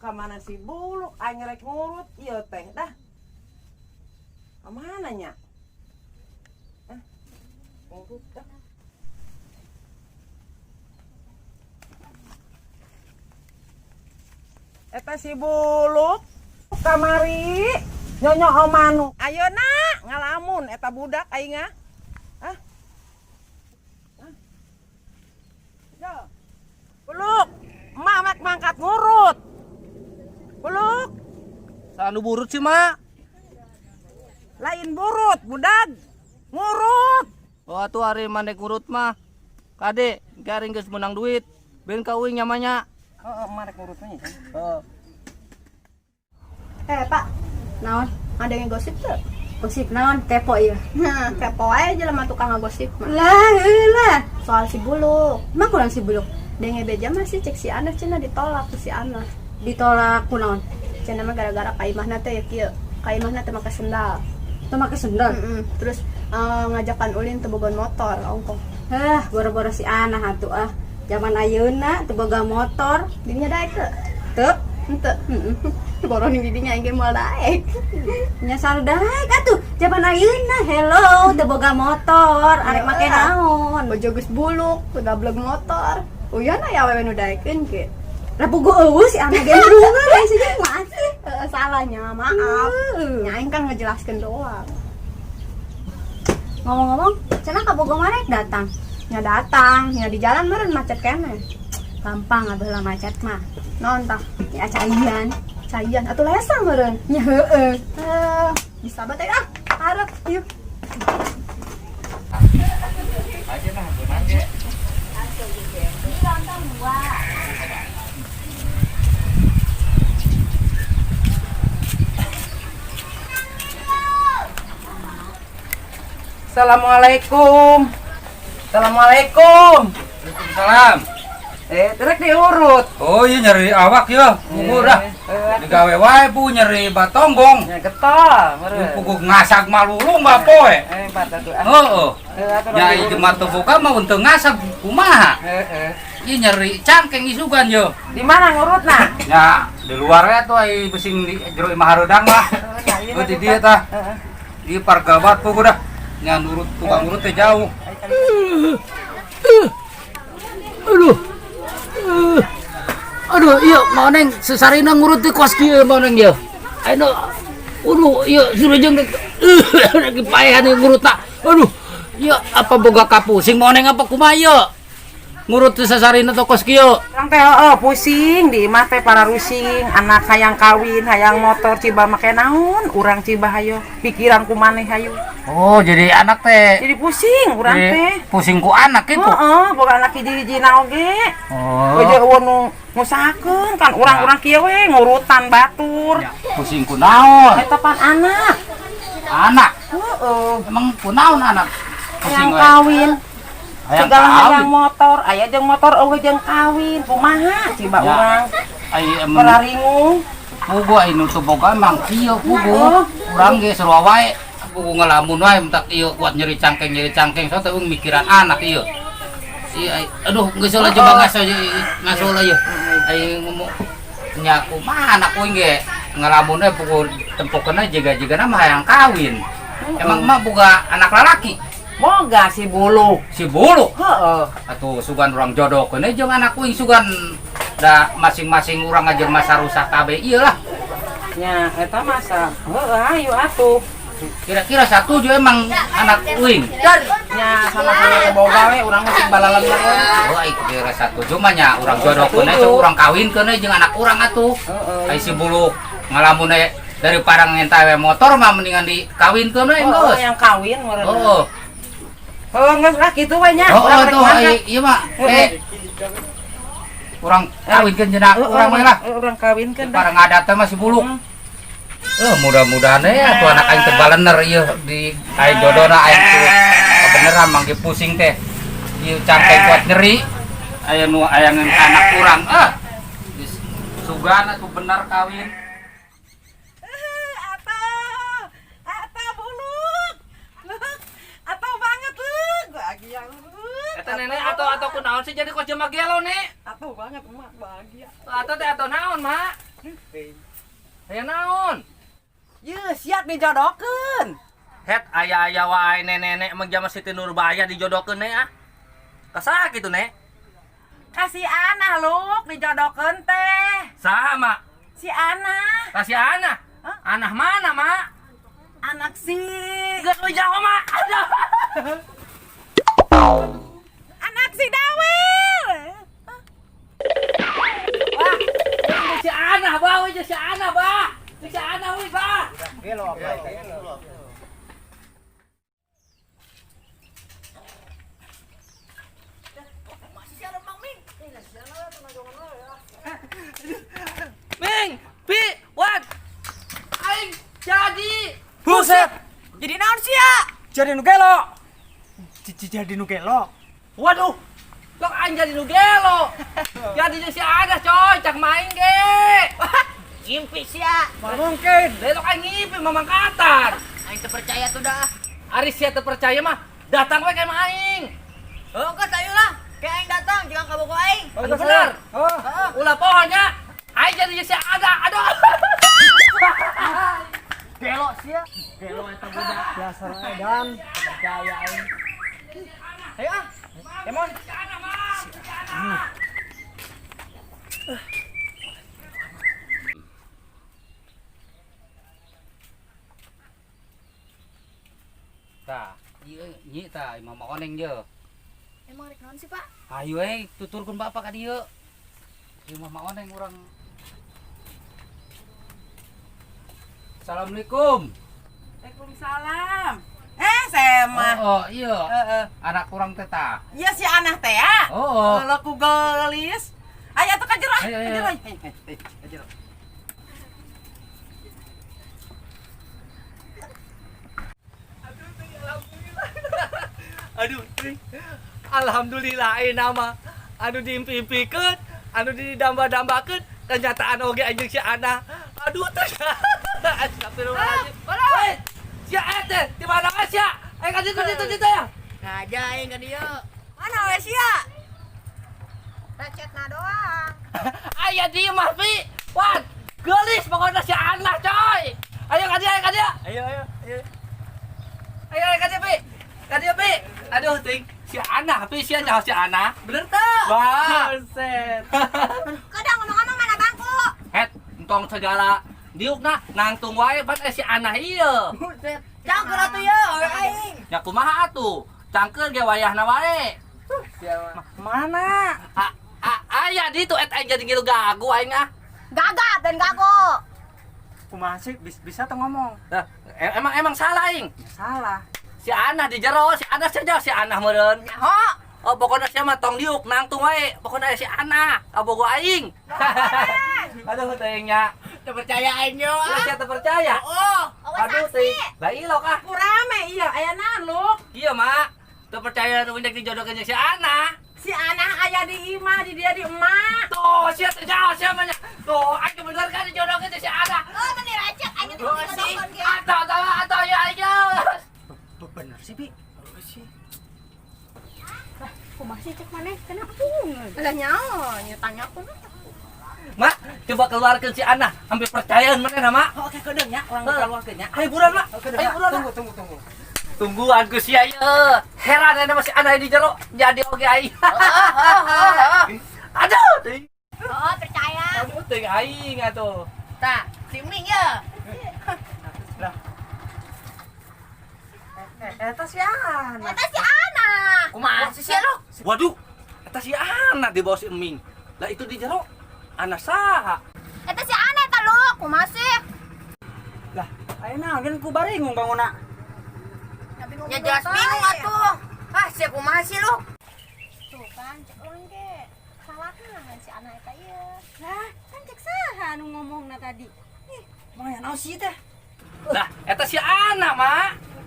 Kamana si Buluk angrek ngurut ieu teh dah. Kamana nya? Ngurut dah. Eta si Buluk kamari nyonya omanu. Ayeuna ngalamun eta budak aing ah. Buluk, emak mak mangkat ngurut. Buluk, Sanu burut sih, Mak? lain burut, budak. Ngurut. Oh, atuh hari mandek ngurut mah. Kade, garing geus menang duit. Ben kawing nyamanya. Heeh, emak rek ngurut nya. Heeh. Pak, naon? Ada yang gosip tuh? Gosip naon? Kepo ya? Nah, kepo aja lah tukang ngagosip mah. Lah. Soal si Buluk. Emang kurang si Buluk? Denge beja masih cek si Ana cenah ditolak tuh si Ana. Ditolak kunaon? Cenah mah gara-gara kaimahna teh ya kieu. Kaimahna teh make sendal. Teu make sendal? Terus ngajakan ulin teu boga motor ongkong. Boro-boro si Ana atuh Zaman ayeuna teu boga motor, dirinya daek teu? Teu. Henteu. Boron di didinya aing moal daek. Nya saru daek atuh. Zaman ayeuna hello teu boga motor, arek make naon? Bojo geus buluk, teu gablek motor. Uyana ya awewe nu daekeun ge. Lah pugu eueuh si Ana gendrungan guys sih masih. Salahnya maaf. Nya aing kan ngejelaskeun doang. Ngomong-ngomong, cenah ka Bogor marek datang. Nya datang, nya di jalan meureun macet keneh. Gampang atuh lah macet mah. Naon tah? Ya caian. Caian atuh lesang meureun. Nya heueuh. Bisa bae arep yuk. Aja nah, benar ge. Assalamualaikum. Assalamualaikum. Waalaikumsalam. Terus diurut. Oh iya nyeri awak ya. Pugu dah. Digawe wae bu nyeri batonggong. Ya getol meureun. Pugu ngasak malulung bapoe. Pada tuh. Heeh. Nya ieu mah teu boga mah untuk ngasak kumaha. Ieu nyeri cangkeng isugan yo. Di mana ngurutna? Ya di luar ya tuh ai besing di jero imah hareudang lah. Oh di dieu tah. Di Pargabat pugu dah. Nya nurut tukang urut teh jauh. Aduh, iya mau neng sesarina ngurut di kos kieu mau neng ya. Ayo, iya suruh jeung lagi payah nih ngurut tak. Aduh, iya apa boga kapusing mau neng apa kumaha ieu? Ngurut di sesarina teh kos kieu. Orang teh pusing di imah teh para rusing, anak hayang kawin, hayang motor ciba make naon, urang ciba hayo pikiran ku maneh hayo. Oh, jadi anak teh. Jadi pusing urang teh. Pusing ku anak kitu. Boga anak hiji-hijina oge. Oh. Ojo nu ngusahakeun kan urang-urang kieu we ngurutan batur. Pusing ku naon? Eta pan anak. Anak. Heeh. Emang ku naon anak? Hayang kawin. Hayang Segala kawin. hayang motor, aya jeung motor eueuh jeung kawin. Kumaha ciba Ya. urang? Ai emang Peraringung. pugu anu teu boga emang kieu pugu. Urang ge sarua wae. Pugu ngalamun wae mentak ieu kuat nyeri cangkeng soalnya teh mikiran anak ieu. Aduh geus lah coba ngaso ieu. Ai ngomong nya kumaha anak kuing ge ngalamun we pugu tempokeunna jiga-jigana mah hayang kawin. Emang mah boga anak lalaki. Boga si Buluk. Si Buluk. Heeh. Atuh sugan urang jodohkeun jeung anak kuing sugan da masing-masing urang ajeung masa rusak kabeh ieu lah. Nya eta masa. Heeh, ayo atuh. Kira-kira satu juga emang anak kuing. Nya sama-sama boga we urang mesti balalan we. Oh, ai kira satu cuma nya urang jodohkeun teh urang kawinkeun jeung anak urang atuh. Ai si Buluk ngalamun daripada ngenta we motor mah mendingan dikawinkeun we geus. Yang kawin meureun. Heeh. Geus lah kitu we nya. Oh, tuh ai ieu mah urang kawinkeun cenah urang mah lah. Urang kawinkeun Para ngadat teh mah si Buluk. Mudah-mudahan atuh anak aing teh balener ieu di aing jodohna aing teh beneran mangge pusing teh. Ieu cangkeng kuat nyeri. Aya nu aya anak urang. Sugan atuh bener kawin. Ata Buluk. Atau banget lu. Bahagia lu. Eta nenek atau kunaon sih jadi kos jema gelo nih. Atau banget emak bahagia. Atau teh atau naon, Mak? Aya naon? Ye, siap dijodohkeun. Het aya-aya wae nenek mah jama Siti Nurbaya dijodohkeun ne ah. Kasaha kitu ne? Kasih Ana Luk dijodohkeun teh. Sama. Si Ana, Kasih Ana. Hah? Anak mana, Mak? anak si Geus lu jauh, Mak. Aduh. anak si Dawil. Wah, si Ana, Bah. Si Ana, Bah. Si Ana, wih, Bah. Ming, Pi, Wan. Aing jadi. Buset, Jadi naon sih ya? jadi nu gelo. Jadi nu gelo. Waduh. Sok aing jadi nu gelo. Jadi si Ana, coy, cak main ge. Ngimpi sih ya. Mungkin. Delok aing ngipin mamangkatan. Aing terpercaya tuh dah. Ari sia teu percaya mah datang we ka aing. Oh, kan ayo lah. Kayak aing datang jangan kabogo aing. Anu bener. Oh, Ulah pohonnya. Aing jadi si Ana. Aduh. gelo sia. Gelo eta budak biasa edan, percaya aing. Ayo ah. Kemon. Tah, ieu nyi tah mama oneng je. Emang rek naon sih, Pak? Ayo tuturkeun bapak ka dieu. Ieu mama oneng urang. Assalamualaikum. Waalaikumsalam. Sema. Oh, iya. Anak kurang teh tah. Iya si Ana teh ya. Oh. Kalau ku gelis. Ayo tuh ka jero. Ayo, ayo. Ka jero. Aduh, alhamdulillah nama anu diimpi-impikeun, anu didamba-dambakeun, kenyataan oge anjing si Ana. Aduh, astagfirullahaladzim. Hei, sia teh di mana ka sia? Ka ditu ya. Aja aing ka dieu. Mana we sia? Recetna doang. Aya di mah Pi. Wan, geulis pokona si Ana coy. Ayo ka dia, ka dia. Ayo. Ayo ka dia Pi. Ka dia Pi. Aduh ting, si Ana, Pi sia nyaho si Ana. Bener teu? Wah. Buset. Kadang ngomong-ngomong mana bangku? Het, entong segala diukna nangtung wae ban si Ana ieu. Buset. Cangkeul atuh ye aing. Nya kumaha atuh? Cangkeul ge wayahna wae. Mana? Aya di tuh aing jadi ngilu gagu aing ah. Gagat dan gago. Kumaha sih bisa tuh ngomong. Nah, emang salah aing. Salah. Si Ana di jero, si Ana saja si Ana meureun. Nyaho. Oh, pokoknya sia mah tong diuk nangtung wae. Pokoknya si Ana, abogo aing. Aduh teuing nya. Teu percaya aing yo. Lu sia teu percaya. Oh, Aduh teuing. Lah ilok ah. ku rame iya aya naon Luk? Kieu Mak. Teu percaya nu unjak dijodohkeun jeung si Ana. Si Ana aya di imah di dia di emak. Tuh, sia teh jauh sia mah nya. Tuh, aing bener kan dijodohkeun jeung si Ana. Oh, bener recet aja tuh Oh, si. ngomong ge. Atau ya aja. Bener sih, Bi. Kumaha sih cek maneh? Kenapa? Lah nyaon, nya tanya aku mah. Mak, coba keluarkan si Ana. Hampir percayaan mana Mak? Oh, oke kedeung nya, urang keluarkeun nya. Ayo buruan Mak. Ayo buruan. Tunggu. Tungguan ku sia ieu. Heran aya masih Ana di jero. Jadi oge aing. Aduh, teuing. Oh, percaya. Aduh, teuing aing atuh. Tah, si Ming ya. Eta si Ana. Eta si Ana. Kumaha sih sia lu? Waduh, eta si Ana di bawah si Eming. Lah itu di jero. Ana saha? Eta si Ana eta lu. Kumaha sih? Lah, ayo naon kan ku baringung banguna. Ya jelas bingung atuh. Ah, sia kumaha sih lu? Tuh kan, cek orang ge. Salahna ngan si Ana eta ieu. Lah, kan cek saha nu ngomongna tadi. Mau yang naon sih teh? Lah, eta si Ana, Mak.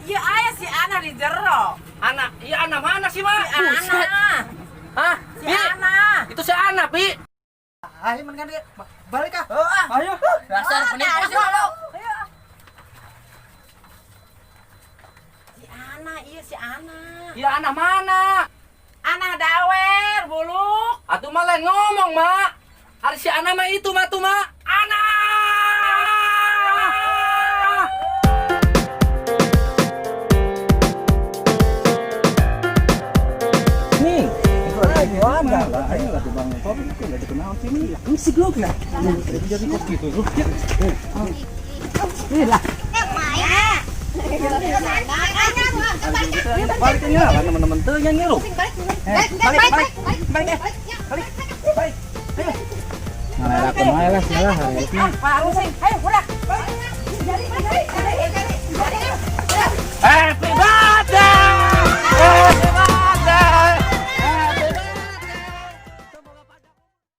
Iya aya si Ana di jero. Ana, iya Ana mana sih, Mak? Si Ana. Hah? Si Pi? Ana. Itu si Ana, Pi. Ayo men kan dia. Balik ah. Ayo. Dasar penipu sih lu. Si Ana, iya si Ana. Iya Ana mana? Ana dawer, buluk. Atuh mah lain ngomong, Mak. Hari si Ana mah itu mah tuh mah. Ana! Nih, itu ada lah. Ayo lah tuh Bang. Kok itu enggak dikenal sini. Ini si Glok nah. Jadi kok gitu tuh. Nih lah. Baliknya lah teman-teman tuh yang ngiru. Balik. Ayo. Nah, aku malah salah hari ini. Pak Rusing, ayo pulang.